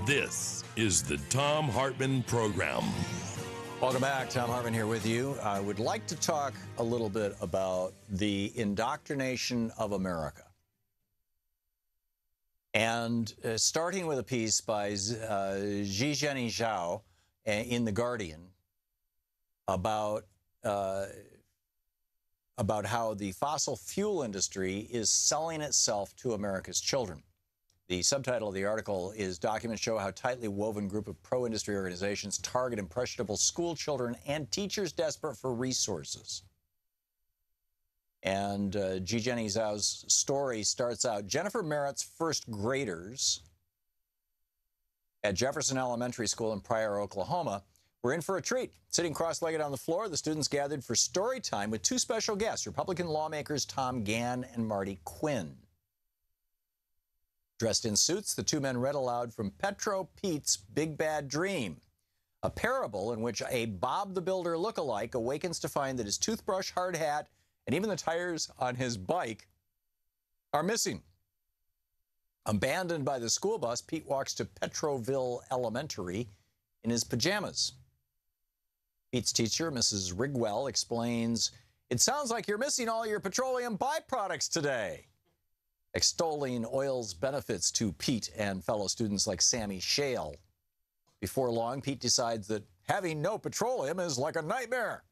This is the Thom Hartmann Program. Welcome back. Thom Hartmann here with you. I would like to talk a little bit about the indoctrination of America. And starting with a piece by Zhizheni Zhao in The Guardian about how the fossil fuel industry is selling itself to America's children. The subtitle of the article is "Documents Show How Tightly Woven Group of Pro-Industry Organizations Target Impressionable School Children and Teachers Desperate for Resources." And Zhizheni Zhao's story starts out, Jennifer Merritt's first graders at Jefferson Elementary School in Pryor, Oklahoma, were in for a treat. Sitting cross-legged on the floor, the students gathered for story time with two special guests, Republican lawmakers Tom Gann and Marty Quinn. Dressed in suits, the two men read aloud from Petro Pete's Big Bad Dream, a parable in which a Bob the Builder lookalike awakens to find that his toothbrush, hard hat, and even the tires on his bike are missing. Abandoned by the school bus, Pete walks to Petroville Elementary in his pajamas. Pete's teacher, Mrs. Rigwell, explains, "It sounds like you're missing all your petroleum byproducts today," extolling oil's benefits to Pete and fellow students like Sammy Shale. Before long, Pete decides that having no petroleum is like a nightmare.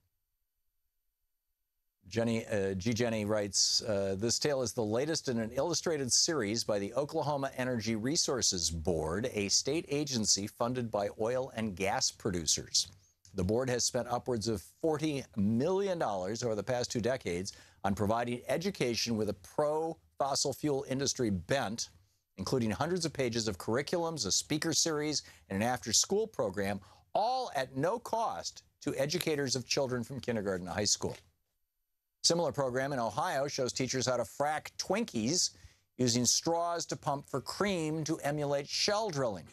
Zhizheni writes, this tale is the latest in an illustrated series by the Oklahoma Energy Resources Board, a state agency funded by oil and gas producers. The board has spent upwards of $40 million over the past 2 decades on providing education with a pro-fossil fuel industry bent, including hundreds of pages of curriculums, a speaker series, and an after-school program, all at no cost to educators of children from kindergarten to high school. Similar program in Ohio shows teachers how to frack Twinkies using straws to pump for cream to emulate shell drilling.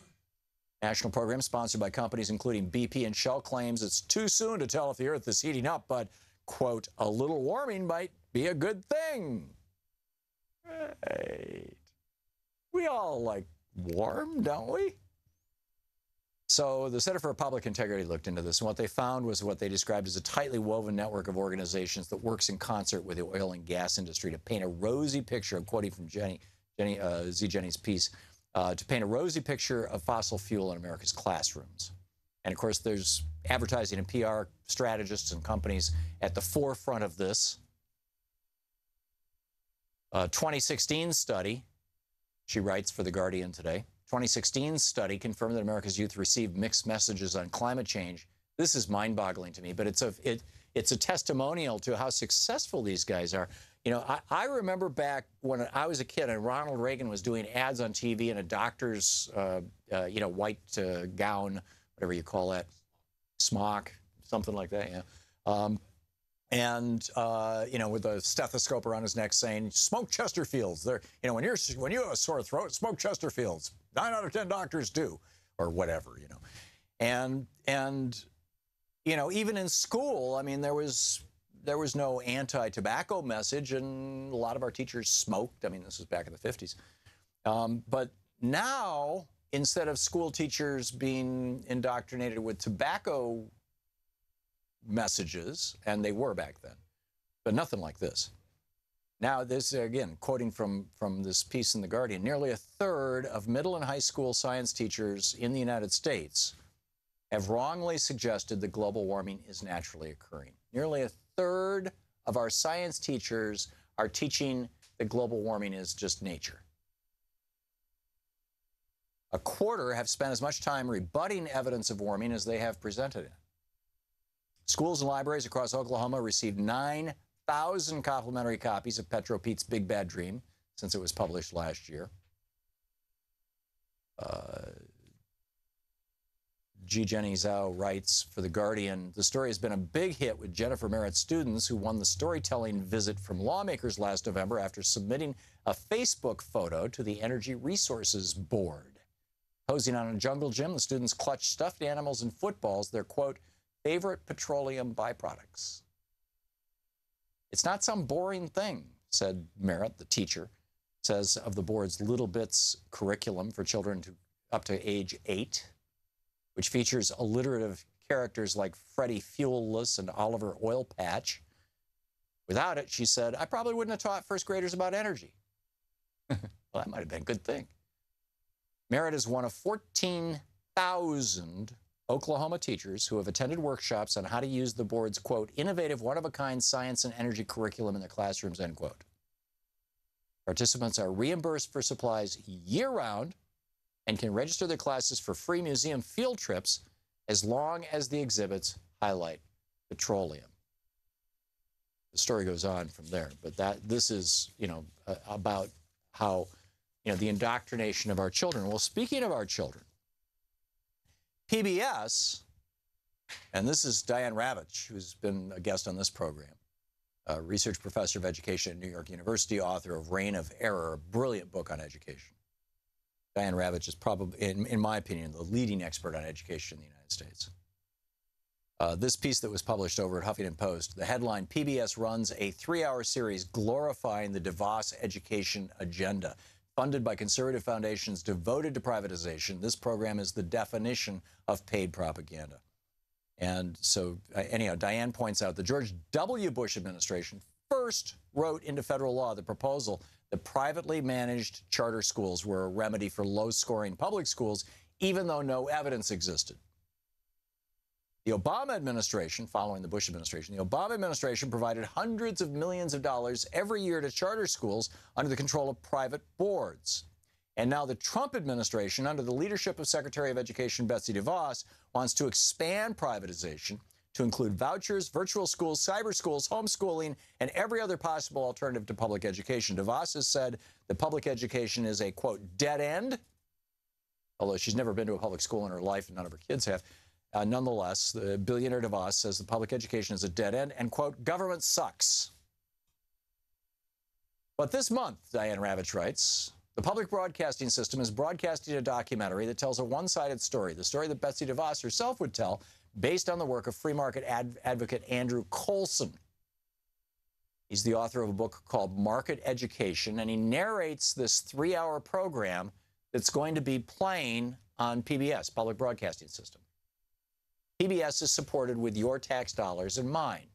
National program sponsored by companies including BP and Shell claims it's too soon to tell if the Earth is heating up, but, quote, a little warming might be a good thing. Right. We all like warm, don't we? So the Center for Public Integrity looked into this, and what they found was what they described as a tightly woven network of organizations that works in concert with the oil and gas industry to paint a rosy picture, I'm quoting from Zhizheni's piece, to paint a rosy picture of fossil fuel in America's classrooms. And of course, there's advertising and PR strategists and companies at the forefront of this. A 2016 study, she writes for The Guardian today, 2016 study confirmed that America's youth received mixed messages on climate change. This is mind-boggling to me, but it's a testimonial to how successful these guys are. You know, I remember back when I was a kid and Ronald Reagan was doing ads on TV in a doctor's, white gown, whatever you call that, smock, something like that, yeah. With a stethoscope around his neck saying, "Smoke Chesterfields." They're, when you have a sore throat, smoke Chesterfields. 9 out of 10 doctors do, or whatever, And even in school, I mean, there was no anti-tobacco message, and a lot of our teachers smoked. I mean, this was back in the 50s. But now, instead of school teachers being indoctrinated with tobacco messages, and they were back then, but nothing like this. Now, this, again, quoting from this piece in The Guardian, nearly a third of middle and high school science teachers in the United States have wrongly suggested that global warming is naturally occurring. Nearly a third of our science teachers are teaching that global warming is just nature. A quarter have spent as much time rebutting evidence of warming as they have presented it. Schools and libraries across Oklahoma received 9,000 complimentary copies of Petro Pete's Big Bad Dream since it was published last year. Zhizheni Zhao writes for The Guardian, the story has been a big hit with Jennifer Merritt students who won the storytelling visit from lawmakers last November after submitting a Facebook photo to the Energy Resources Board. Posing on a jungle gym, the students clutched stuffed animals and footballs, their, quote, favorite petroleum byproducts. It's not some boring thing, said Merritt, the teacher, says of the board's Little Bits curriculum for children up to age 8, which features alliterative characters like Freddie Fuelless and Oliver Oil Patch. Without it, she said, I probably wouldn't have taught first graders about energy. Well, that might have been a good thing. Merritt is one of 14,000 Oklahoma teachers who have attended workshops on how to use the board's, quote, innovative, one-of-a-kind science and energy curriculum in their classrooms, end quote. Participants are reimbursed for supplies year-round and can register their classes for free museum field trips as long as the exhibits highlight petroleum. The story goes on from there, but this is, about how, the indoctrination of our children. Well, speaking of our children, PBS, and this is Diane Ravitch, who's been a guest on this program, a research professor of education at New York University, author of Reign of Error, a brilliant book on education. Diane Ravitch is probably, in my opinion, the leading expert on education in the United States. This piece that was published over at Huffington Post, the headline, PBS runs a 3-hour series glorifying the DeVos education agenda. Funded by conservative foundations devoted to privatization, this program is the definition of paid propaganda. And so, anyhow, Diane points out the George W. Bush administration first wrote into federal law the proposal that privately managed charter schools were a remedy for low-scoring public schools, even though no evidence existed. The Obama administration, following the Bush administration, the Obama administration provided hundreds of millions of dollars every year to charter schools under the control of private boards. And now the Trump administration, under the leadership of Secretary of Education Betsy DeVos, wants to expand privatization to include vouchers, virtual schools, cyber schools, homeschooling, and every other possible alternative to public education. DeVos has said that public education is a, quote, dead end, although she's never been to a public school in her life and none of her kids have. Nonetheless, the billionaire DeVos says the public education is a dead end and, quote, government sucks. But this month, Diane Ravitch writes, the public broadcasting system is broadcasting a documentary that tells a one-sided story, the story that Betsy DeVos herself would tell, based on the work of free market advocate Andrew Coulson. He's the author of a book called Market Education, and he narrates this 3-hour program that's going to be playing on PBS, Public Broadcasting System. PBS is supported with your tax dollars and mine.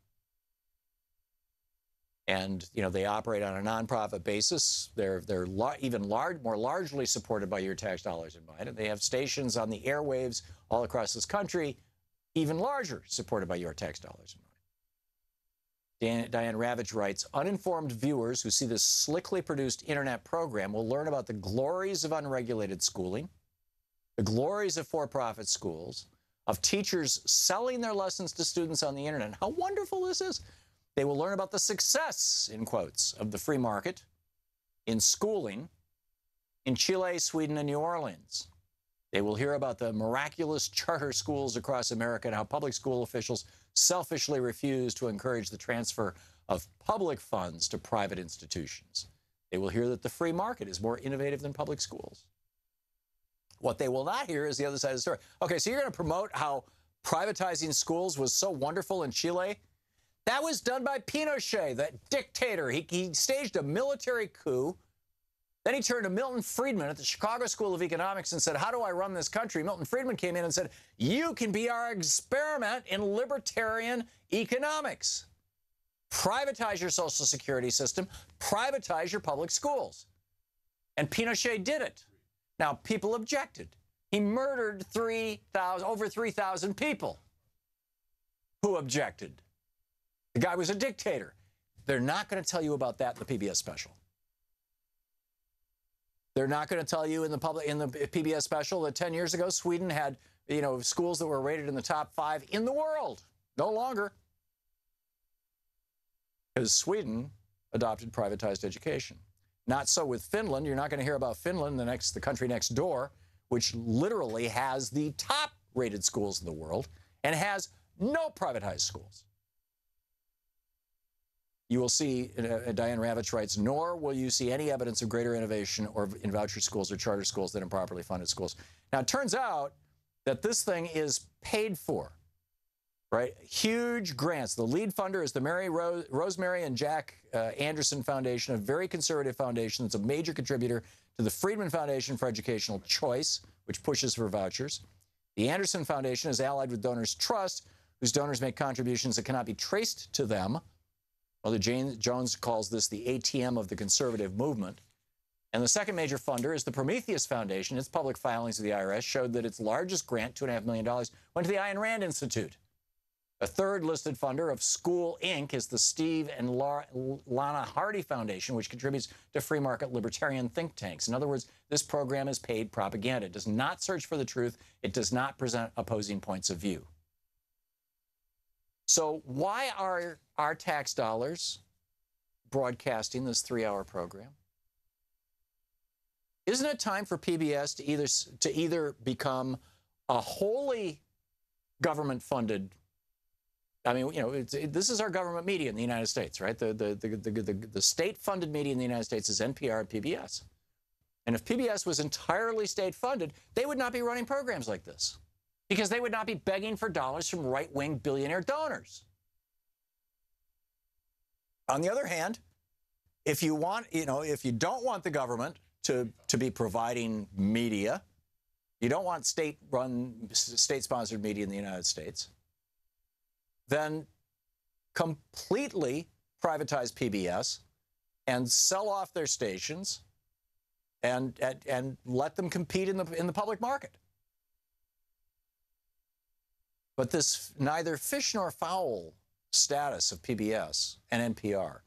And, they operate on a nonprofit basis. They're more largely supported by your tax dollars and mine. And they have stations on the airwaves all across this country, even larger, supported by your tax dollars and mine. Diane Ravitch writes, uninformed viewers who see this slickly produced internet program will learn about the glories of unregulated schooling, the glories of for-profit schools, of teachers selling their lessons to students on the internet. How wonderful this is. They will learn about the success, in quotes, of the free market in schooling in Chile, Sweden, and New Orleans. They will hear about the miraculous charter schools across America and how public school officials selfishly refuse to encourage the transfer of public funds to private institutions. They will hear that the free market is more innovative than public schools. What they will not hear is the other side of the story. Okay, so you're going to promote how privatizing schools was so wonderful in Chile? That was done by Pinochet, that dictator. He staged a military coup. Then he turned to Milton Friedman at the Chicago School of Economics and said, how do I run this country? Milton Friedman came in and said, you can be our experiment in libertarian economics. Privatize your Social Security system. Privatize your public schools. And Pinochet did it. Now, people objected. He murdered over 3,000 people who objected. The guy was a dictator. They're not going to tell you about that in the PBS special. They're not going to tell you in the PBS special that 10 years ago, Sweden had, schools that were rated in the top 5 in the world. No longer. Because Sweden adopted privatized education. Not so with Finland. You're not going to hear about Finland, the country next door, which literally has the top-rated schools in the world and has no privatized schools. You will see, Diane Ravitch writes, nor will you see any evidence of greater innovation or in voucher schools or charter schools than in properly funded schools. Now, it turns out that this thing is paid for, right? Huge grants. The lead funder is the Rosemary and Jack Anderson Foundation, a very conservative foundation. It's a major contributor to the Friedman Foundation for Educational Choice, which pushes for vouchers. The Anderson Foundation is allied with Donors Trust, whose donors make contributions that cannot be traced to them. Mother Jones calls this the ATM of the conservative movement. And the second major funder is the Prometheus Foundation. Its public filings with the IRS showed that its largest grant, $2.5 million, went to the Ayn Rand Institute. A third listed funder of School Inc. is the Steve and Lana Hardy Foundation, which contributes to free market libertarian think tanks. In other words, this program is paid propaganda. It does not search for the truth. It does not present opposing points of view. So why are our tax dollars broadcasting this 3-hour program? Isn't it time for PBS to either become a wholly government-funded, I mean, you know, this is our government media in the United States, right? The state-funded media in the United States is NPR and PBS. And if PBS was entirely state-funded, they would not be running programs like this, because they would not be begging for dollars from right-wing billionaire donors. On the other hand, if you want, you know, if you don't want the government to be providing media, you don't want state-sponsored media in the United States, then completely privatize PBS and sell off their stations and let them compete in the public market. But this neither fish nor fowl status of PBS and NPR,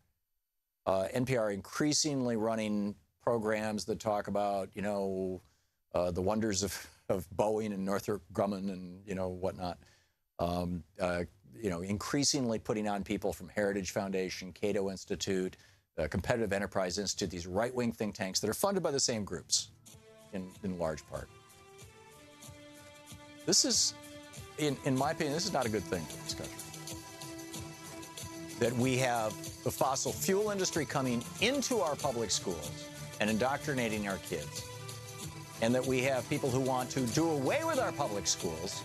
NPR increasingly running programs that talk about, you know, the wonders of Boeing and Northrop Grumman and, you know, whatnot. You know, increasingly putting on people from Heritage Foundation, Cato Institute, Competitive Enterprise Institute, these right-wing think tanks that are funded by the same groups in large part. This is, in my opinion, this is not a good thing for this country. That we have the fossil fuel industry coming into our public schools and indoctrinating our kids. And that we have people who want to do away with our public schools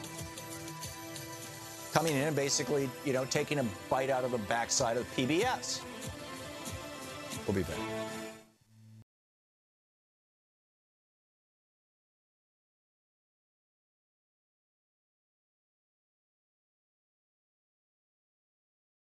coming in and basically, you know, taking a bite out of the backside of PBS. We'll be back.